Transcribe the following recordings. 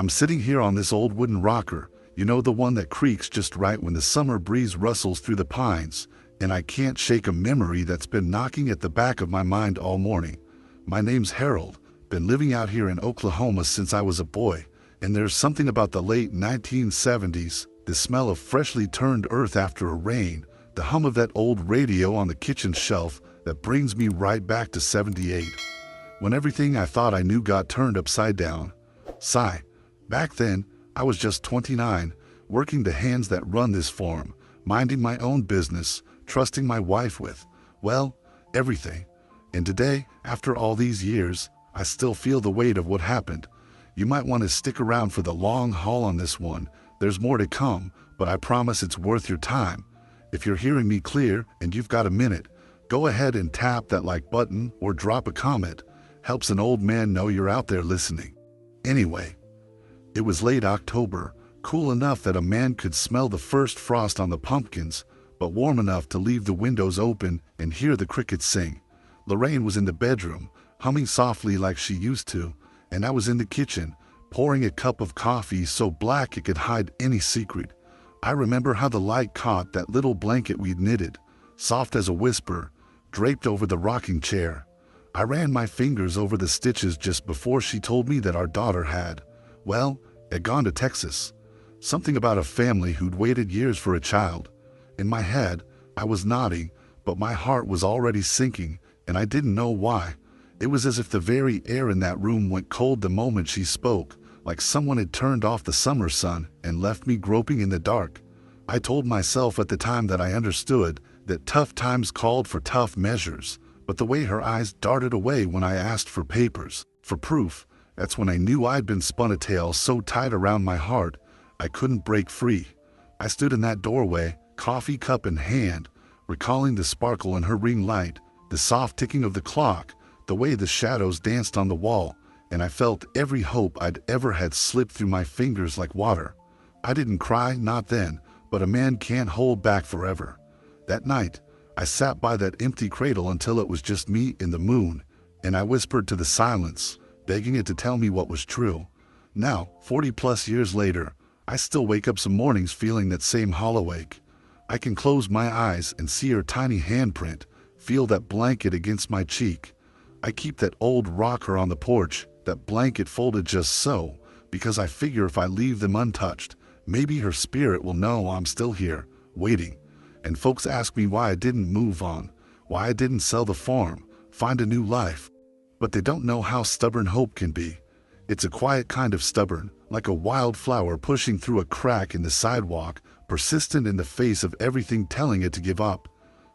I'm sitting here on this old wooden rocker, you know, the one that creaks just right when the summer breeze rustles through the pines, and I can't shake a memory that's been knocking at the back of my mind all morning. My name's Harold, been living out here in Oklahoma since I was a boy, and there's something about the late 1970s, the smell of freshly turned earth after a rain, the hum of that old radio on the kitchen shelf that brings me right back to '78, when everything I thought I knew got turned upside down. Sigh. Back then, I was just 29, working the hands that run this farm, minding my own business, trusting my wife with, well, everything. And today, after all these years, I still feel the weight of what happened. You might want to stick around for the long haul on this one. There's more to come, but I promise it's worth your time. If you're hearing me clear and you've got a minute, go ahead and tap that like button or drop a comment. Helps an old man know you're out there listening. Anyway, it was late October, cool enough that a man could smell the first frost on the pumpkins, but warm enough to leave the windows open and hear the crickets sing. Lorraine was in the bedroom, humming softly like she used to, and I was in the kitchen, pouring a cup of coffee so black it could hide any secret. I remember how the light caught that little blanket we'd knitted, soft as a whisper, draped over the rocking chair. I ran my fingers over the stitches just before she told me that our daughter had gone to Texas. Something about a family who'd waited years for a child. In my head, I was nodding, but my heart was already sinking, and I didn't know why. It was as if the very air in that room went cold the moment she spoke, like someone had turned off the summer sun and left me groping in the dark. I told myself at the time that I understood that tough times called for tough measures, but the way her eyes darted away when I asked for papers, for proof, that's when I knew I'd been spun a tale so tight around my heart, I couldn't break free. I stood in that doorway, coffee cup in hand, recalling the sparkle in her ring light, the soft ticking of the clock, the way the shadows danced on the wall, and I felt every hope I'd ever had slip through my fingers like water. I didn't cry, not then, but a man can't hold back forever. That night, I sat by that empty cradle until it was just me and the moon, and I whispered to the silence, begging it to tell me what was true. Now, 40+ years later, I still wake up some mornings feeling that same hollow ache. I can close my eyes and see her tiny handprint, feel that blanket against my cheek. I keep that old rocker on the porch, that blanket folded just so, because I figure if I leave them untouched, maybe her spirit will know I'm still here, waiting. And folks ask me why I didn't move on, why I didn't sell the farm, find a new life. But they don't know how stubborn hope can be. It's a quiet kind of stubborn, like a wildflower pushing through a crack in the sidewalk, persistent in the face of everything telling it to give up.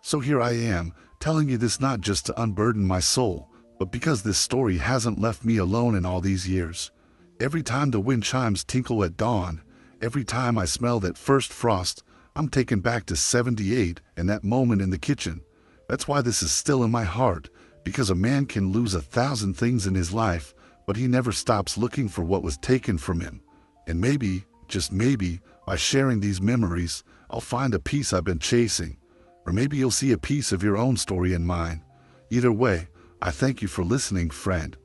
So here I am, telling you this not just to unburden my soul, but because this story hasn't left me alone in all these years. Every time the wind chimes tinkle at dawn, every time I smell that first frost, I'm taken back to '78 and that moment in the kitchen. That's why this is still in my heart, because a man can lose 1,000 things in his life, but he never stops looking for what was taken from him. And maybe, just maybe, by sharing these memories, I'll find a piece I've been chasing. Or maybe you'll see a piece of your own story in mine. Either way, I thank you for listening, friend.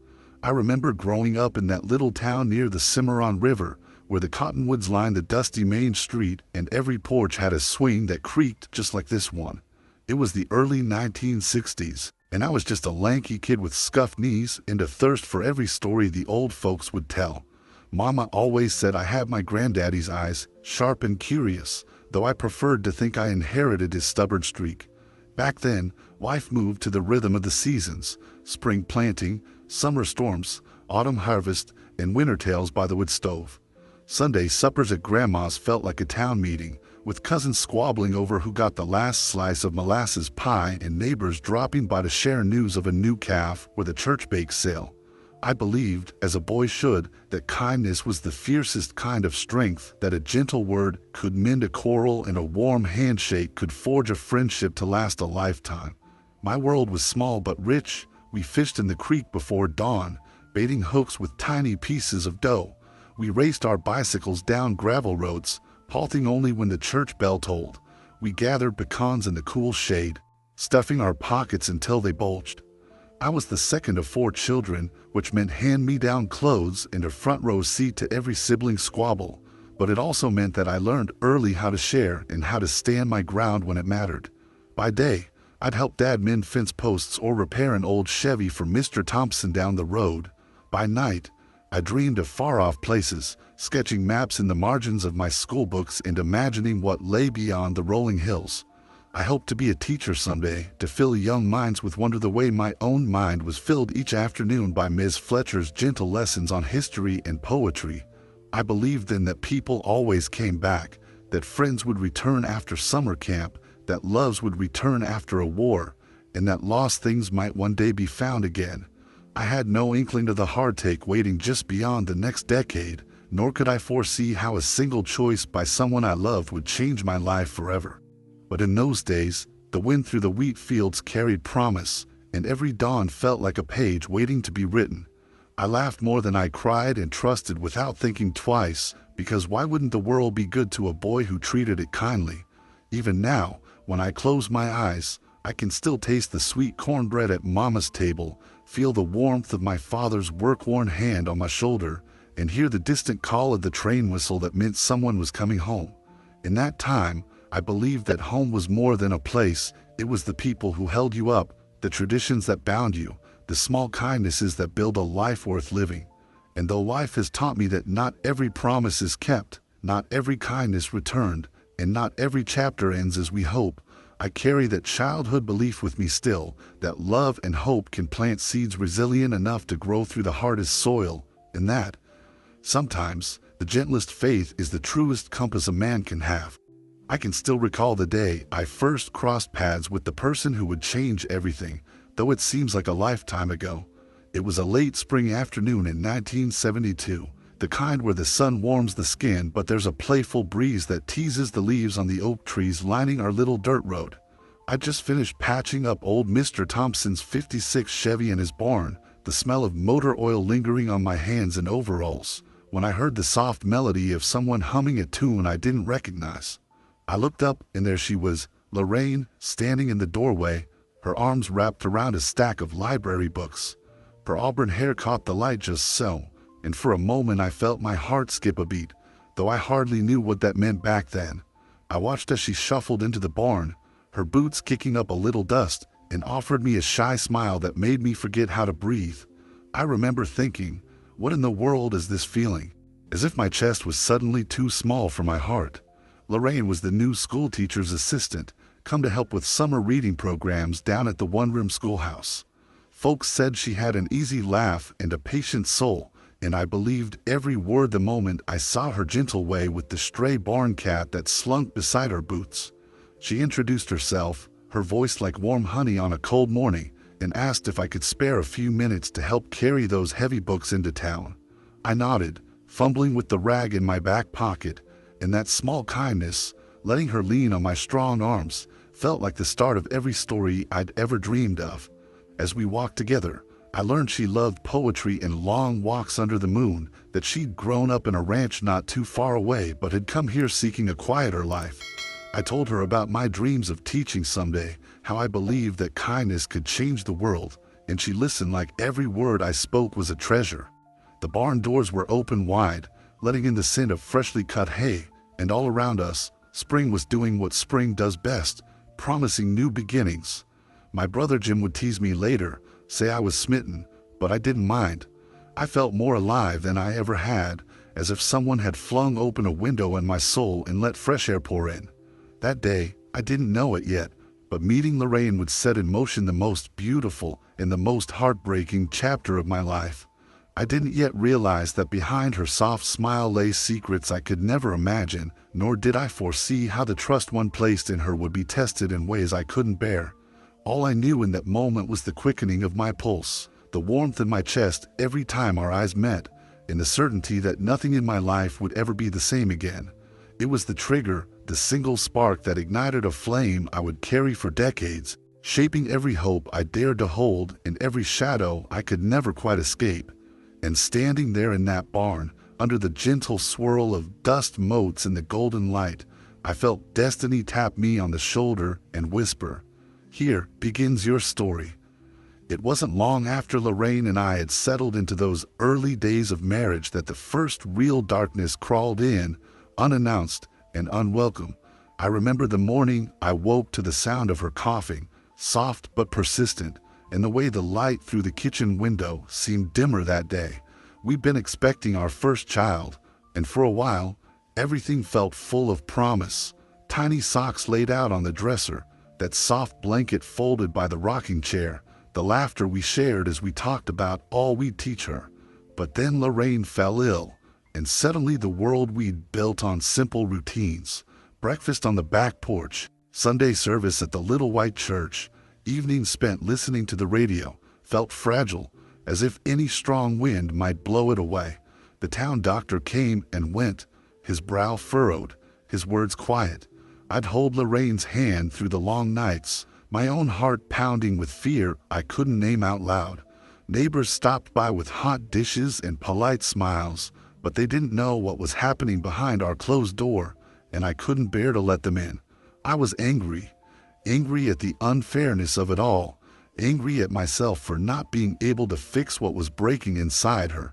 I remember growing up in that little town near the Cimarron River, where the cottonwoods lined the dusty main street and every porch had a swing that creaked just like this one. It was the early 1960s, and I was just a lanky kid with scuffed knees and a thirst for every story the old folks would tell. Mama always said I had my granddaddy's eyes, sharp and curious, though I preferred to think I inherited his stubborn streak. Back then, life moved to the rhythm of the seasons, spring planting, summer storms, autumn harvest, and winter tales by the wood stove. Sunday suppers at Grandma's felt like a town meeting, with cousins squabbling over who got the last slice of molasses pie and neighbors dropping by to share news of a new calf or the church bake sale. I believed, as a boy should, that kindness was the fiercest kind of strength, that a gentle word could mend a quarrel and a warm handshake could forge a friendship to last a lifetime. My world was small but rich. We fished in the creek before dawn, baiting hooks with tiny pieces of dough. We raced our bicycles down gravel roads, halting only when the church bell tolled. We gathered pecans in the cool shade, stuffing our pockets until they bulged. I was the second of 4 children, which meant hand-me-down clothes and a front-row seat to every sibling squabble, but it also meant that I learned early how to share and how to stand my ground when it mattered. By day, I'd help Dad mend fence posts or repair an old Chevy for Mr. Thompson down the road. By night, I dreamed of far-off places, sketching maps in the margins of my school books and imagining what lay beyond the rolling hills. I hoped to be a teacher someday, to fill young minds with wonder the way my own mind was filled each afternoon by Ms. Fletcher's gentle lessons on history and poetry. I believed then that people always came back, that friends would return after summer camp, that loves would return after a war, and that lost things might one day be found again. I had no inkling of the hardtache waiting just beyond the next decade, nor could I foresee how a single choice by someone I loved would change my life forever. But in those days, the wind through the wheat fields carried promise, and every dawn felt like a page waiting to be written. I laughed more than I cried and trusted without thinking twice, because why wouldn't the world be good to a boy who treated it kindly? Even now, when I close my eyes, I can still taste the sweet cornbread at Mama's table, feel the warmth of my father's work-worn hand on my shoulder, and hear the distant call of the train whistle that meant someone was coming home. In that time, I believed that home was more than a place. It was the people who held you up, the traditions that bound you, the small kindnesses that build a life worth living. And though life has taught me that not every promise is kept, not every kindness returned, and not every chapter ends as we hope, I carry that childhood belief with me still, that love and hope can plant seeds resilient enough to grow through the hardest soil, and that, sometimes, the gentlest faith is the truest compass a man can have. I can still recall the day I first crossed paths with the person who would change everything, though it seems like a lifetime ago. It was a late spring afternoon in 1972, the kind where the sun warms the skin but there's a playful breeze that teases the leaves on the oak trees lining our little dirt road. I'd just finished patching up old Mr. Thompson's '56 Chevy in his barn, the smell of motor oil lingering on my hands and overalls, when I heard the soft melody of someone humming a tune I didn't recognize. I looked up, and there she was, Lorraine, standing in the doorway, her arms wrapped around a stack of library books. Her auburn hair caught the light just so, and for a moment I felt my heart skip a beat, though I hardly knew what that meant back then. I watched as she shuffled into the barn, her boots kicking up a little dust, and offered me a shy smile that made me forget how to breathe. I remember thinking, what in the world is this feeling? As if my chest was suddenly too small for my heart. Lorraine was the new school teacher's assistant, come to help with summer reading programs down at the one-room schoolhouse. Folks said she had an easy laugh and a patient soul, and I believed every word the moment I saw her gentle way with the stray barn cat that slunk beside her boots. She introduced herself, her voice like warm honey on a cold morning, and asked if I could spare a few minutes to help carry those heavy books into town. I nodded, fumbling with the rag in my back pocket, and that small kindness, letting her lean on my strong arms, felt like the start of every story I'd ever dreamed of. As we walked together, I learned she loved poetry and long walks under the moon, that she'd grown up in a ranch not too far away but had come here seeking a quieter life. I told her about my dreams of teaching someday, how I believed that kindness could change the world, and she listened like every word I spoke was a treasure. The barn doors were open wide, letting in the scent of freshly cut hay, and all around us, spring was doing what spring does best, promising new beginnings. My brother Jim would tease me later, say I was smitten, but I didn't mind. I felt more alive than I ever had, as if someone had flung open a window in my soul and let fresh air pour in. That day, I didn't know it yet, but meeting Lorraine would set in motion the most beautiful and the most heartbreaking chapter of my life. I didn't yet realize that behind her soft smile lay secrets I could never imagine, nor did I foresee how the trust one placed in her would be tested in ways I couldn't bear. All I knew in that moment was the quickening of my pulse, the warmth in my chest every time our eyes met, and the certainty that nothing in my life would ever be the same again. It was the trigger, the single spark that ignited a flame I would carry for decades, shaping every hope I dared to hold and every shadow I could never quite escape. And standing there in that barn, under the gentle swirl of dust motes in the golden light, I felt destiny tap me on the shoulder and whisper, "Here begins your story." It wasn't long after Lorraine and I had settled into those early days of marriage that the first real darkness crawled in, unannounced and unwelcome. I remember the morning I woke to the sound of her coughing, soft but persistent, and the way the light through the kitchen window seemed dimmer that day. We'd been expecting our first child, and for a while, everything felt full of promise. Tiny socks laid out on the dresser, that soft blanket folded by the rocking chair, the laughter we shared as we talked about all we'd teach her. But then Lorraine fell ill, and suddenly the world we'd built on simple routines, breakfast on the back porch, Sunday service at the little white church, evenings spent listening to the radio, felt fragile, as if any strong wind might blow it away. The town doctor came and went, his brow furrowed, his words quiet. I'd hold Lorraine's hand through the long nights, my own heart pounding with fear I couldn't name out loud. Neighbors stopped by with hot dishes and polite smiles, but they didn't know what was happening behind our closed door, and I couldn't bear to let them in. I was angry at the unfairness of it all, angry at myself for not being able to fix what was breaking inside her,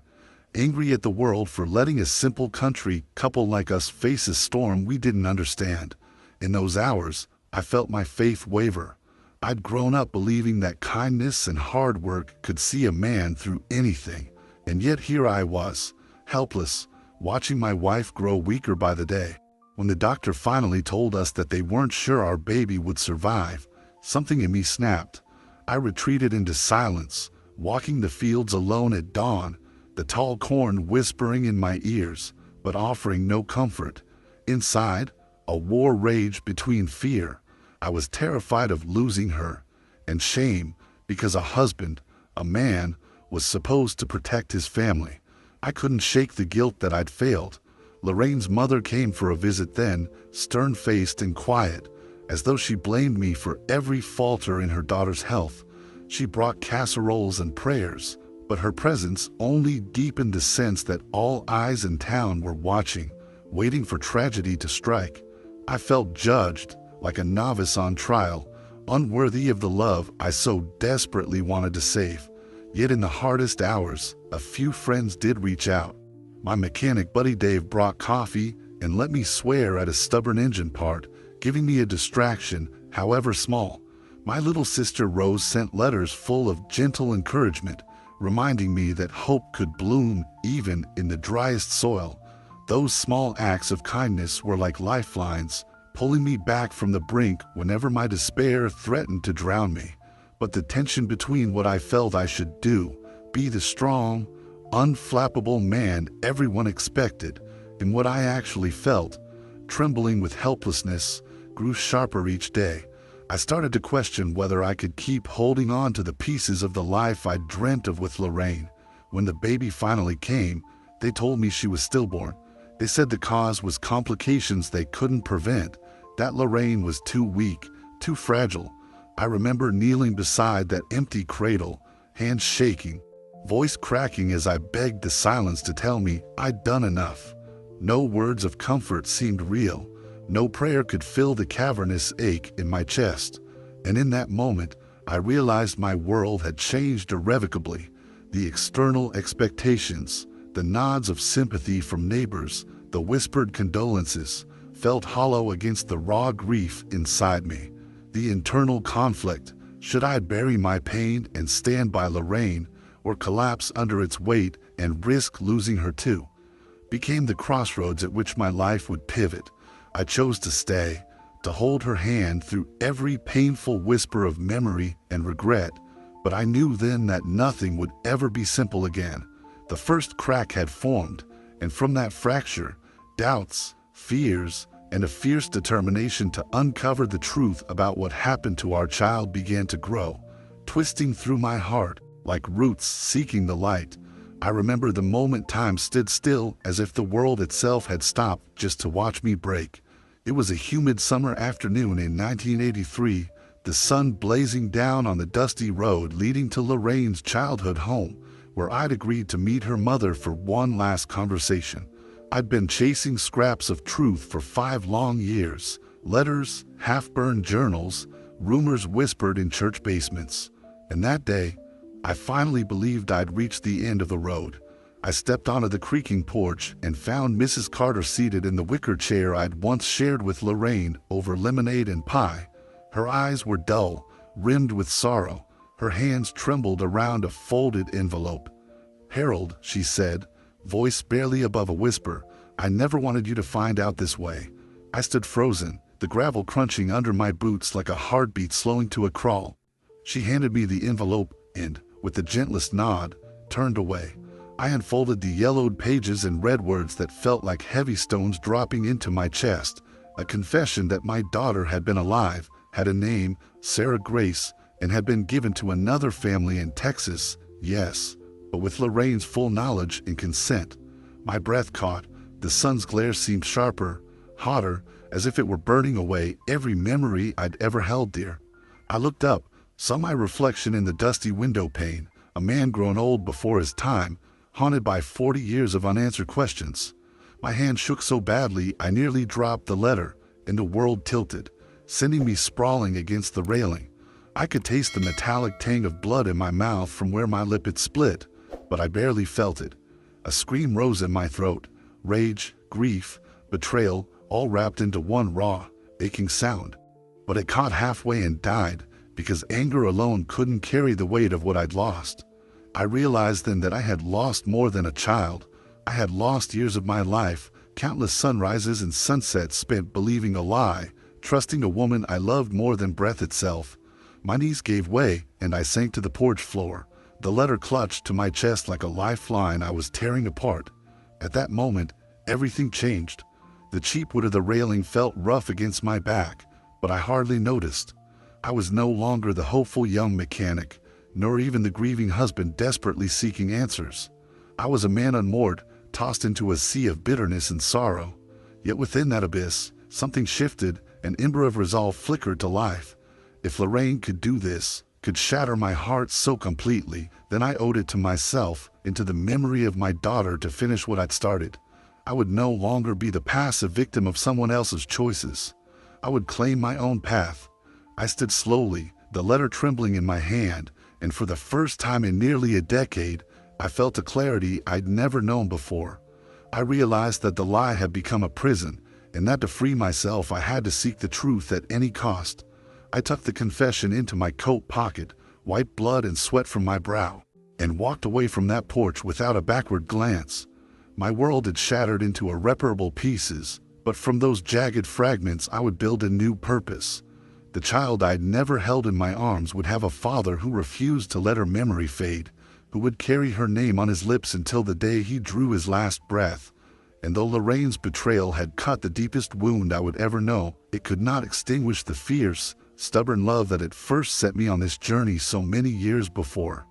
angry at the world for letting a simple country couple like us face a storm we didn't understand. In those hours, I felt my faith waver. I'd grown up believing that kindness and hard work could see a man through anything, and yet here I was, helpless, watching my wife grow weaker by the day. When the doctor finally told us that they weren't sure our baby would survive, something in me snapped. I retreated into silence, walking the fields alone at dawn, the tall corn whispering in my ears, but offering no comfort. Inside, a war raged between fear. I was terrified of losing her, and shame, because a husband, a man, was supposed to protect his family. I couldn't shake the guilt that I'd failed. Lorraine's mother came for a visit then, stern-faced and quiet, as though she blamed me for every falter in her daughter's health. She brought casseroles and prayers, but her presence only deepened the sense that all eyes in town were watching, waiting for tragedy to strike. I felt judged, like a novice on trial, unworthy of the love I so desperately wanted to save. Yet in the hardest hours, a few friends did reach out. My mechanic buddy Dave brought coffee and let me swear at a stubborn engine part, giving me a distraction, however small. My little sister Rose sent letters full of gentle encouragement, reminding me that hope could bloom even in the driest soil. Those small acts of kindness were like lifelines, pulling me back from the brink whenever my despair threatened to drown me. But the tension between what I felt I should do, be the strong, unflappable man everyone expected, and what I actually felt, trembling with helplessness, grew sharper each day. I started to question whether I could keep holding on to the pieces of the life I dreamt of with Lorraine. When the baby finally came, they told me she was stillborn. They said the cause was complications they couldn't prevent, that Lorraine was too weak, too fragile. I remember kneeling beside that empty cradle, hands shaking, voice cracking as I begged the silence to tell me I'd done enough. No words of comfort seemed real. No prayer could fill the cavernous ache in my chest. And in that moment, I realized my world had changed irrevocably. The external expectations, the nods of sympathy from neighbors, the whispered condolences, felt hollow against the raw grief inside me. The internal conflict, should I bury my pain and stand by Lorraine, or collapse under its weight and risk losing her too, became the crossroads at which my life would pivot. I chose to stay, to hold her hand through every painful whisper of memory and regret, but I knew then that nothing would ever be simple again. The first crack had formed, and from that fracture, doubts, fears, and a fierce determination to uncover the truth about what happened to our child began to grow, twisting through my heart like roots seeking the light. I remember the moment time stood still, as if the world itself had stopped just to watch me break. It was a humid summer afternoon in 1983, the sun blazing down on the dusty road leading to Lorraine's childhood home, where I'd agreed to meet her mother for one last conversation. I'd been chasing scraps of truth for 5 long years, letters, half-burned journals, rumors whispered in church basements. And that day, I finally believed I'd reached the end of the road. I stepped onto the creaking porch and found Mrs. Carter seated in the wicker chair I'd once shared with Lorraine over lemonade and pie. Her eyes were dull, rimmed with sorrow. Her hands trembled around a folded envelope. "Harold," she said, voice barely above a whisper, "I never wanted you to find out this way." I stood frozen, the gravel crunching under my boots like a heartbeat slowing to a crawl. She handed me the envelope and, with the gentlest nod, turned away. I unfolded the yellowed pages and read words that felt like heavy stones dropping into my chest, a confession that my daughter had been alive, had a name, Sarah Grace, and had been given to another family in Texas, yes, but with Lorraine's full knowledge and consent. My breath caught, the sun's glare seemed sharper, hotter, as if it were burning away every memory I'd ever held dear. I looked up, saw my reflection in the dusty window pane, a man grown old before his time, haunted by 40 years of unanswered questions. My hand shook so badly I nearly dropped the letter, and the world tilted, sending me sprawling against the railing. I could taste the metallic tang of blood in my mouth from where my lip had split, but I barely felt it. A scream rose in my throat, rage, grief, betrayal, all wrapped into one raw, aching sound. But it caught halfway and died, because anger alone couldn't carry the weight of what I'd lost. I realized then that I had lost more than a child. I had lost years of my life, countless sunrises and sunsets spent believing a lie, trusting a woman I loved more than breath itself. My knees gave way, and I sank to the porch floor. The letter clutched to my chest like a lifeline I was tearing apart. At that moment, everything changed. The cheap wood of the railing felt rough against my back, but I hardly noticed. I was no longer the hopeful young mechanic, nor even the grieving husband desperately seeking answers. I was a man unmoored, tossed into a sea of bitterness and sorrow. Yet within that abyss, something shifted, an ember of resolve flickered to life. If Lorraine could do this, could shatter my heart so completely, then I owed it to myself and to the memory of my daughter to finish what I'd started. I would no longer be the passive victim of someone else's choices. I would claim my own path. I stood slowly, the letter trembling in my hand, and for the first time in nearly a decade, I felt a clarity I'd never known before. I realized that the lie had become a prison, and that to free myself I had to seek the truth at any cost. I tucked the confession into my coat pocket, wiped blood and sweat from my brow, and walked away from that porch without a backward glance. My world had shattered into irreparable pieces, but from those jagged fragments I would build a new purpose. The child I'd never held in my arms would have a father who refused to let her memory fade, who would carry her name on his lips until the day he drew his last breath. And though Lorraine's betrayal had cut the deepest wound I would ever know, it could not extinguish the fierce, stubborn love that had first set me on this journey so many years before.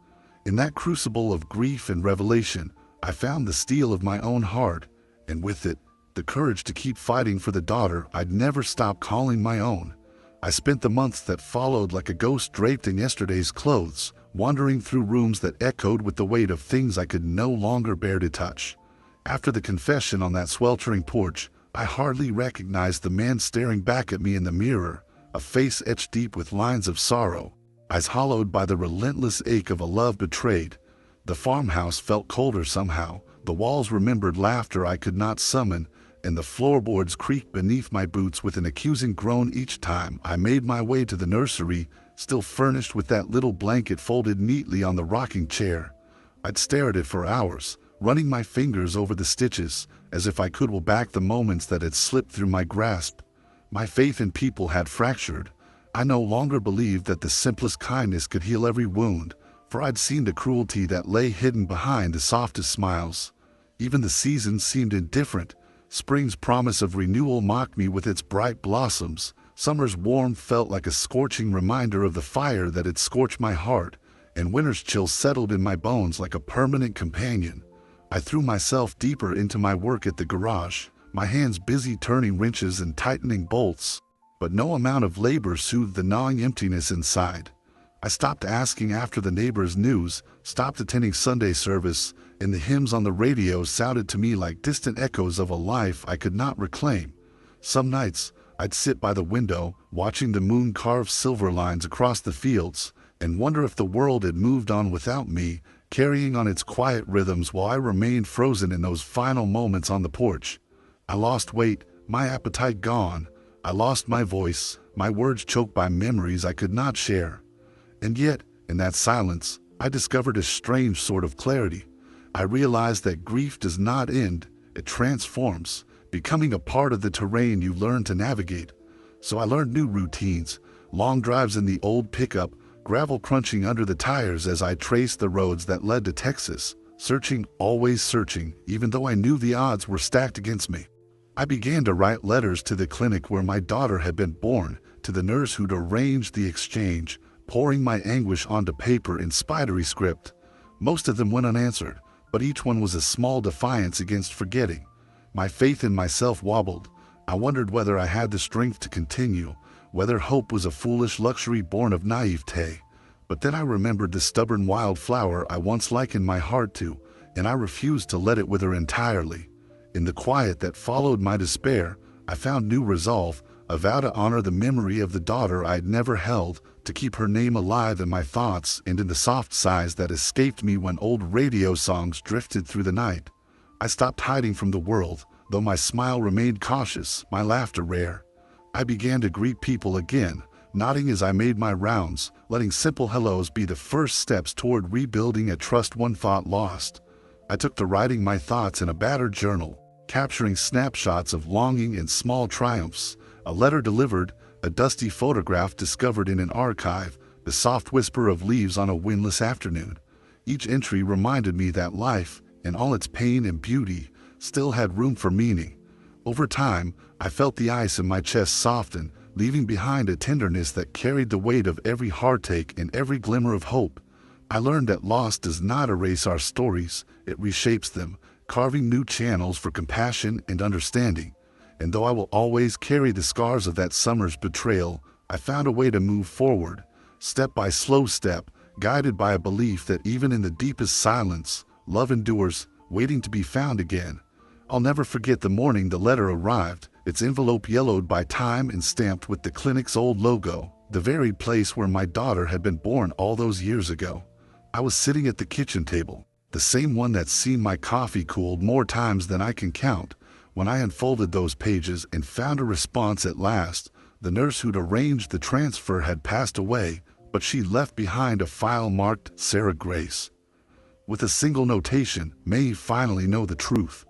In that crucible of grief and revelation, I found the steel of my own heart, and with it, the courage to keep fighting for the daughter I'd never stop calling my own. I spent the months that followed like a ghost draped in yesterday's clothes, wandering through rooms that echoed with the weight of things I could no longer bear to touch. After the confession on that sweltering porch, I hardly recognized the man staring back at me in the mirror, a face etched deep with lines of sorrow, eyes hollowed by the relentless ache of a love betrayed. The farmhouse felt colder somehow, the walls remembered laughter I could not summon, and the floorboards creaked beneath my boots with an accusing groan each time I made my way to the nursery, still furnished with that little blanket folded neatly on the rocking chair. I'd stare at it for hours, running my fingers over the stitches, as if I could will back the moments that had slipped through my grasp. My faith in people had fractured. I no longer believed that the simplest kindness could heal every wound, for I'd seen the cruelty that lay hidden behind the softest smiles. Even the seasons seemed indifferent. Spring's promise of renewal mocked me with its bright blossoms. Summer's warmth felt like a scorching reminder of the fire that had scorched my heart, and winter's chill settled in my bones like a permanent companion. I threw myself deeper into my work at the garage, my hands busy turning wrenches and tightening bolts, but no amount of labor soothed the gnawing emptiness inside. I stopped asking after the neighbors' news, stopped attending Sunday service, and the hymns on the radio sounded to me like distant echoes of a life I could not reclaim. Some nights, I'd sit by the window, watching the moon carve silver lines across the fields, and wonder if the world had moved on without me, carrying on its quiet rhythms while I remained frozen in those final moments on the porch. I lost weight, my appetite gone. I lost my voice, my words choked by memories I could not share. And yet, in that silence, I discovered a strange sort of clarity. I realized that grief does not end, it transforms, becoming a part of the terrain you learn to navigate. So I learned new routines, long drives in the old pickup, gravel crunching under the tires as I traced the roads that led to Texas, searching, always searching, even though I knew the odds were stacked against me. I began to write letters to the clinic where my daughter had been born, to the nurse who'd arranged the exchange, pouring my anguish onto paper in spidery script. Most of them went unanswered, but each one was a small defiance against forgetting. My faith in myself wobbled. I wondered whether I had the strength to continue, whether hope was a foolish luxury born of naivete. But then I remembered the stubborn wildflower I once likened my heart to, and I refused to let it wither entirely. In the quiet that followed my despair, I found new resolve, a vow to honor the memory of the daughter I'd never held, to keep her name alive in my thoughts and in the soft sighs that escaped me when old radio songs drifted through the night. I stopped hiding from the world, though my smile remained cautious, my laughter rare. I began to greet people again, nodding as I made my rounds, letting simple hellos be the first steps toward rebuilding a trust one thought lost. I took to writing my thoughts in a battered journal, capturing snapshots of longing and small triumphs, a letter delivered, a dusty photograph discovered in an archive, the soft whisper of leaves on a windless afternoon. Each entry reminded me that life, in all its pain and beauty, still had room for meaning. Over time, I felt the ice in my chest soften, leaving behind a tenderness that carried the weight of every heartache and every glimmer of hope. I learned that loss does not erase our stories, it reshapes them, carving new channels for compassion and understanding. And though I will always carry the scars of that summer's betrayal, I found a way to move forward, step by slow step, guided by a belief that even in the deepest silence, love endures, waiting to be found again. I'll never forget the morning the letter arrived, its envelope yellowed by time and stamped with the clinic's old logo, the very place where my daughter had been born all those years ago. I was sitting at the kitchen table, the same one that's seen my coffee cooled more times than I can count, when I unfolded those pages and found a response at last. The nurse who'd arranged the transfer had passed away, but she left behind a file marked Sarah Grace. With a single notation, "May you finally know the truth."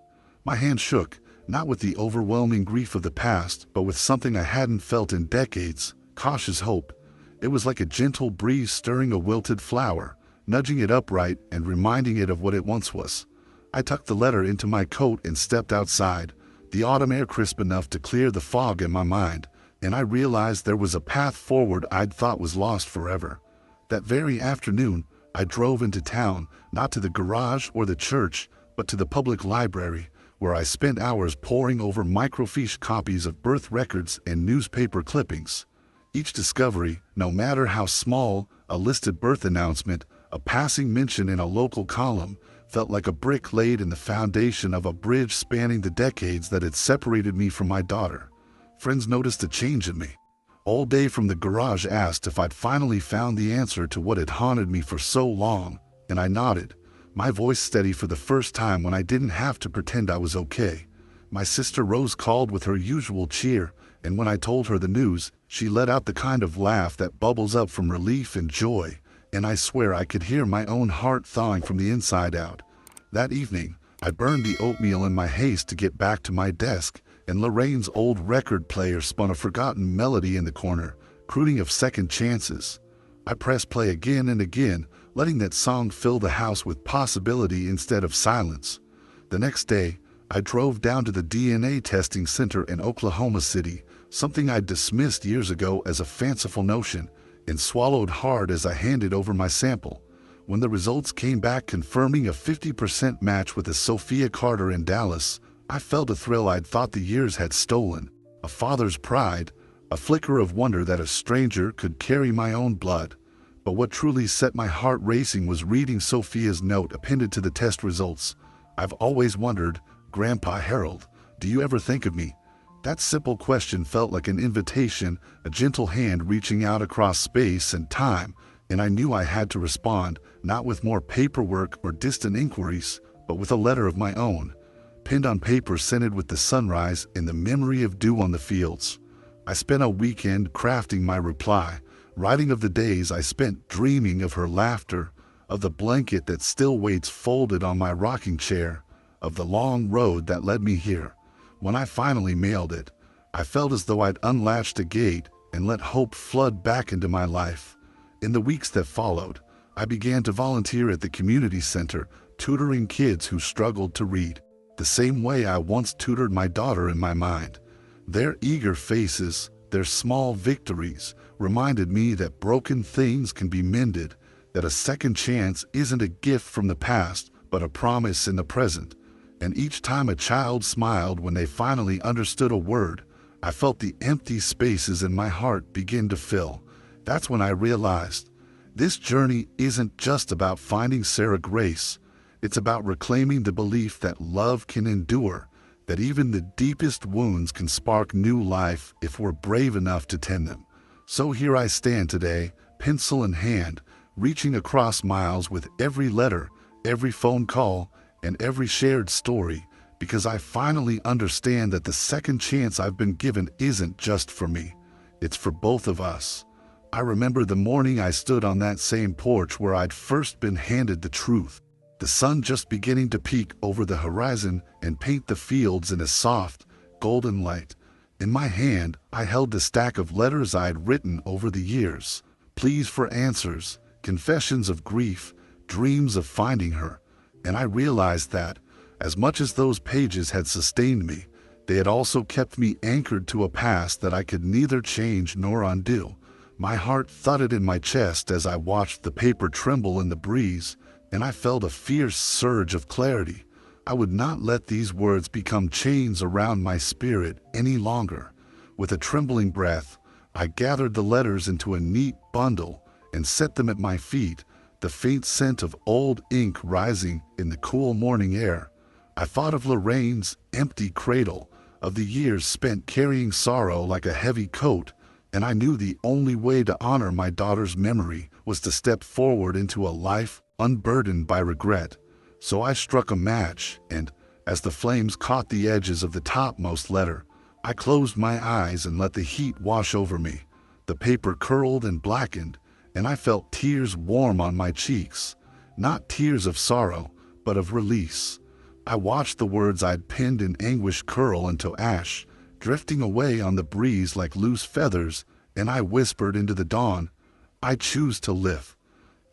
My hand shook, not with the overwhelming grief of the past, but with something I hadn't felt in decades, cautious hope. It was like a gentle breeze stirring a wilted flower, nudging it upright and reminding it of what it once was. I tucked the letter into my coat and stepped outside, the autumn air crisp enough to clear the fog in my mind, and I realized there was a path forward I'd thought was lost forever. That very afternoon, I drove into town, not to the garage or the church, but to the public library, where I spent hours poring over microfiche copies of birth records and newspaper clippings. Each discovery, no matter how small, a listed birth announcement, a passing mention in a local column, felt like a brick laid in the foundation of a bridge spanning the decades that had separated me from my daughter. Friends noticed a change in me. All day from the garage asked if I'd finally found the answer to what had haunted me for so long, and I nodded, my voice steady for the first time when I didn't have to pretend I was okay. My sister Rose called with her usual cheer, and when I told her the news, she let out the kind of laugh that bubbles up from relief and joy, and I swear I could hear my own heart thawing from the inside out. That evening, I burned the oatmeal in my haste to get back to my desk, and Lorraine's old record player spun a forgotten melody in the corner, crooning of second chances. I pressed play again and again, letting that song fill the house with possibility instead of silence. The next day, I drove down to the DNA testing center in Oklahoma City, something I'd dismissed years ago as a fanciful notion, and swallowed hard as I handed over my sample. When the results came back confirming a 50% match with a Sophia Carter in Dallas, I felt a thrill I'd thought the years had stolen, a father's pride, a flicker of wonder that a stranger could carry my own blood. But what truly set my heart racing was reading Sophia's note appended to the test results. "I've always wondered, Grandpa Harold, do you ever think of me?" That simple question felt like an invitation, a gentle hand reaching out across space and time, And I knew I had to respond, not with more paperwork or distant inquiries, but with a letter of my own, pinned on paper scented with the sunrise and the memory of dew on the fields. I spent a weekend crafting my reply, writing of the days I spent dreaming of her laughter, of the blanket that still waits folded on my rocking chair, of the long road that led me here. When I finally mailed it, I felt as though I'd unlatched a gate and let hope flood back into my life. In the weeks that followed, I began to volunteer at the community center, tutoring kids who struggled to read, the same way I once tutored my daughter in my mind. Their eager faces, their small victories, reminded me that broken things can be mended, that a second chance isn't a gift from the past, but a promise in the present. And each time a child smiled when they finally understood a word, I felt the empty spaces in my heart begin to fill. That's when I realized this journey isn't just about finding Sarah Grace. It's about reclaiming the belief that love can endure, that even the deepest wounds can spark new life if we're brave enough to tend them. So here I stand today, pencil in hand, reaching across miles with every letter, every phone call, and every shared story, because I finally understand that the second chance I've been given isn't just for me. It's for both of us. I remember the morning I stood on that same porch where I'd first been handed the truth. The sun just beginning to peek over the horizon and paint the fields in a soft, golden light. In my hand, I held the stack of letters I'd written over the years, pleas for answers, confessions of grief, dreams of finding her. And I realized that, as much as those pages had sustained me, they had also kept me anchored to a past that I could neither change nor undo. My heart thudded in my chest as I watched the paper tremble in the breeze, and I felt a fierce surge of clarity. I would not let these words become chains around my spirit any longer. With a trembling breath, I gathered the letters into a neat bundle and set them at my feet, the faint scent of old ink rising in the cool morning air. I thought of Lorraine's empty cradle, of the years spent carrying sorrow like a heavy coat, and I knew the only way to honor my daughter's memory was to step forward into a life unburdened by regret. So I struck a match, and, as the flames caught the edges of the topmost letter, I closed my eyes and let the heat wash over me. The paper curled and blackened, and I felt tears warm on my cheeks, not tears of sorrow, but of release. I watched the words I'd penned in anguish curl into ash, drifting away on the breeze like loose feathers, and I whispered into the dawn, "I choose to live."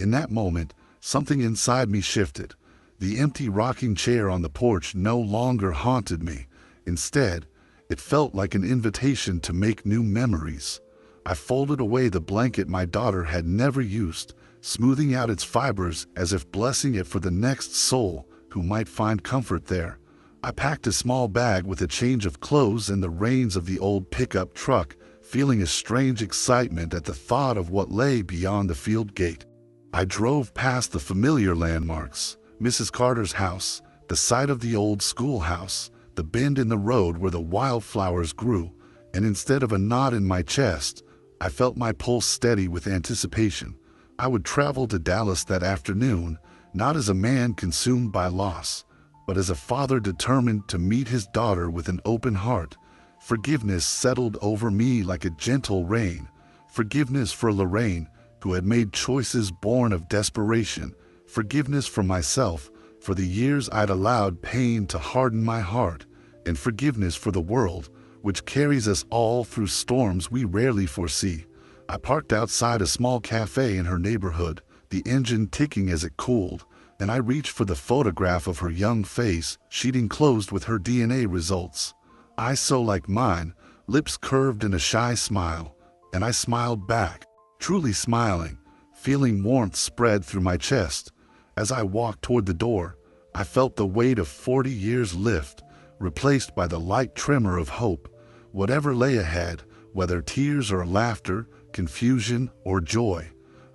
In that moment, something inside me shifted. The empty rocking chair on the porch no longer haunted me. Instead, it felt like an invitation to make new memories. I folded away the blanket my daughter had never used, smoothing out its fibers as if blessing it for the next soul who might find comfort there. I packed a small bag with a change of clothes and the reins of the old pickup truck, feeling a strange excitement at the thought of what lay beyond the field gate. I drove past the familiar landmarks, Mrs. Carter's house, the site of the old schoolhouse, the bend in the road where the wildflowers grew, and instead of a knot in my chest, I felt my pulse steady with anticipation. I would travel to Dallas that afternoon, not as a man consumed by loss, but as a father determined to meet his daughter with an open heart. Forgiveness settled over me like a gentle rain. Forgiveness for Lorraine, who had made choices born of desperation. Forgiveness for myself, for the years I'd allowed pain to harden my heart. And forgiveness for the world, which carries us all through storms we rarely foresee. I parked outside a small cafe in her neighborhood, the engine ticking as it cooled, and I reached for the photograph of her young face, sheet enclosed with her DNA results. Eyes so like mine, lips curved in a shy smile, and I smiled back, truly smiling, feeling warmth spread through my chest. As I walked toward the door, I felt the weight of 40 years lift, replaced by the light tremor of hope. Whatever lay ahead, whether tears or laughter, confusion or joy,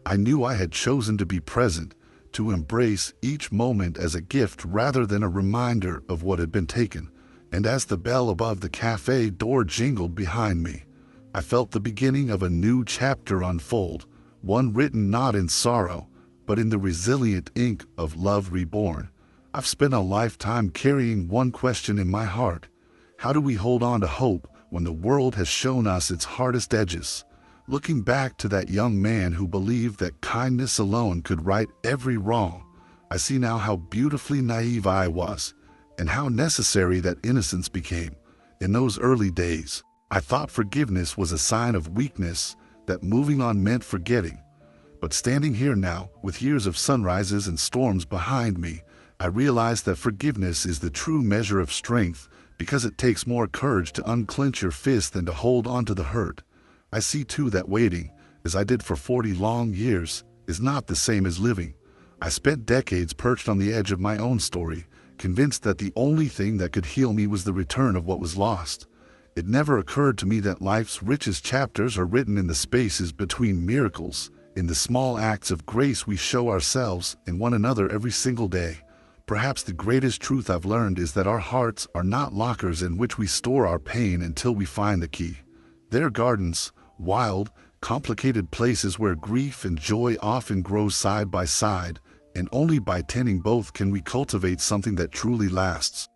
I knew I had chosen to be present, to embrace each moment as a gift rather than a reminder of what had been taken. And as the bell above the cafe door jingled behind me, I felt the beginning of a new chapter unfold, one written not in sorrow, but in the resilient ink of love reborn. I've spent a lifetime carrying one question in my heart. How do we hold on to hope when the world has shown us its hardest edges? Looking back to that young man who believed that kindness alone could right every wrong, I see now how beautifully naive I was, and how necessary that innocence became. In those early days, I thought forgiveness was a sign of weakness, that moving on meant forgetting. But standing here now, with years of sunrises and storms behind me, I realize that forgiveness is the true measure of strength, because it takes more courage to unclench your fist than to hold on to the hurt. I see too that waiting, as I did for 40 long years, is not the same as living. I spent decades perched on the edge of my own story, convinced that the only thing that could heal me was the return of what was lost. It never occurred to me that life's richest chapters are written in the spaces between miracles, in the small acts of grace we show ourselves and one another every single day. Perhaps the greatest truth I've learned is that our hearts are not lockers in which we store our pain until we find the key. They're gardens, wild, complicated places where grief and joy often grow side by side, and only by tending both can we cultivate something that truly lasts.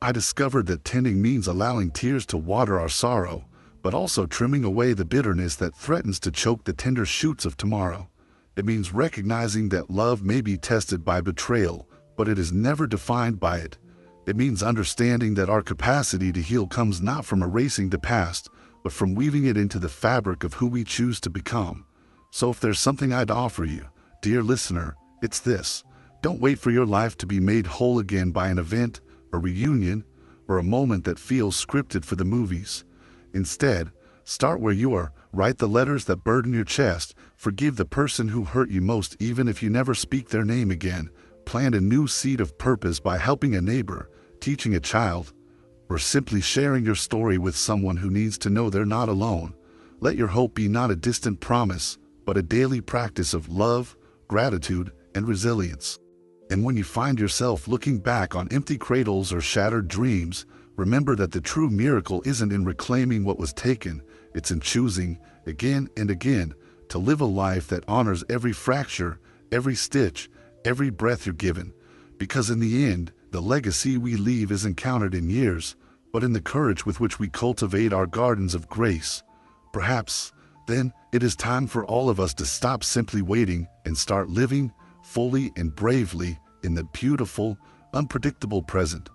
I discovered that tending means allowing tears to water our sorrow, but also trimming away the bitterness that threatens to choke the tender shoots of tomorrow. It means recognizing that love may be tested by betrayal, but it is never defined by it. It means understanding that our capacity to heal comes not from erasing the past, but from weaving it into the fabric of who we choose to become. So if there's something I'd offer you, dear listener, it's this. Don't wait for your life to be made whole again by an event, a reunion, or a moment that feels scripted for the movies. Instead, start where you are, write the letters that burden your chest, forgive the person who hurt you most even if you never speak their name again, plant a new seed of purpose by helping a neighbor, teaching a child, or simply sharing your story with someone who needs to know they're not alone. Let your hope be not a distant promise, but a daily practice of love, gratitude, and resilience. And when you find yourself looking back on empty cradles or shattered dreams, remember that the true miracle isn't in reclaiming what was taken, it's in choosing, again and again, to live a life that honors every fracture, every stitch, every breath you're given. Because in the end, the legacy we leave isn't counted in years, but in the courage with which we cultivate our gardens of grace. Perhaps, then, it is time for all of us to stop simply waiting and start living, fully and bravely, in the beautiful, unpredictable present.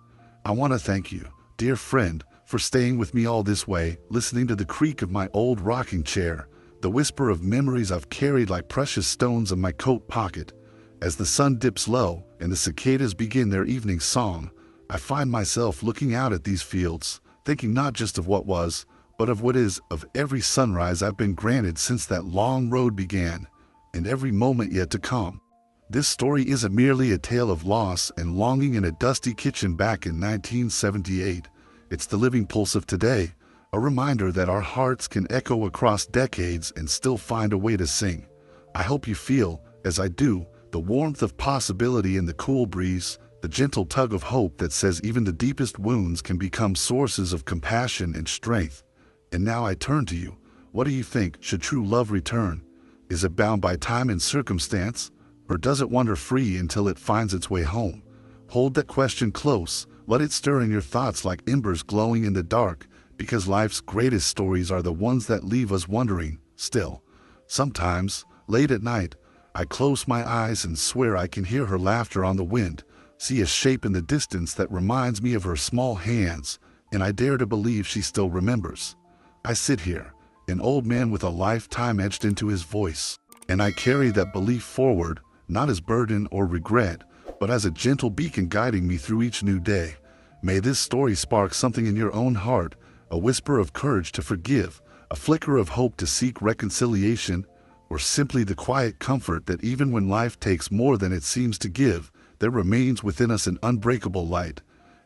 I want to thank you, dear friend, for staying with me all this way, listening to the creak of my old rocking chair, the whisper of memories I've carried like precious stones in my coat pocket. As the sun dips low and the cicadas begin their evening song, I find myself looking out at these fields, thinking not just of what was, but of what is, of every sunrise I've been granted since that long road began, and every moment yet to come. This story isn't merely a tale of loss and longing in a dusty kitchen back in 1978. It's the living pulse of today, a reminder that our hearts can echo across decades and still find a way to sing. I hope you feel, as I do, the warmth of possibility in the cool breeze, the gentle tug of hope that says even the deepest wounds can become sources of compassion and strength. And now I turn to you. What do you think? Should true love return? Is it bound by time and circumstance? Or does it wander free until it finds its way home? Hold that question close. Let it stir in your thoughts like embers glowing in the dark, because life's greatest stories are the ones that leave us wondering, still. Sometimes, late at night, I close my eyes and swear I can hear her laughter on the wind, see a shape in the distance that reminds me of her small hands, and I dare to believe she still remembers. I sit here, an old man with a lifetime etched into his voice, and I carry that belief forward, not as burden or regret, but as a gentle beacon guiding me through each new day. May this story spark something in your own heart, a whisper of courage to forgive, a flicker of hope to seek reconciliation, or simply the quiet comfort that even when life takes more than it seems to give, there remains within us an unbreakable light.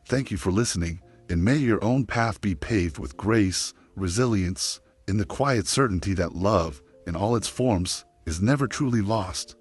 Thank you for listening, and may your own path be paved with grace, resilience, and the quiet certainty that love, in all its forms, is never truly lost.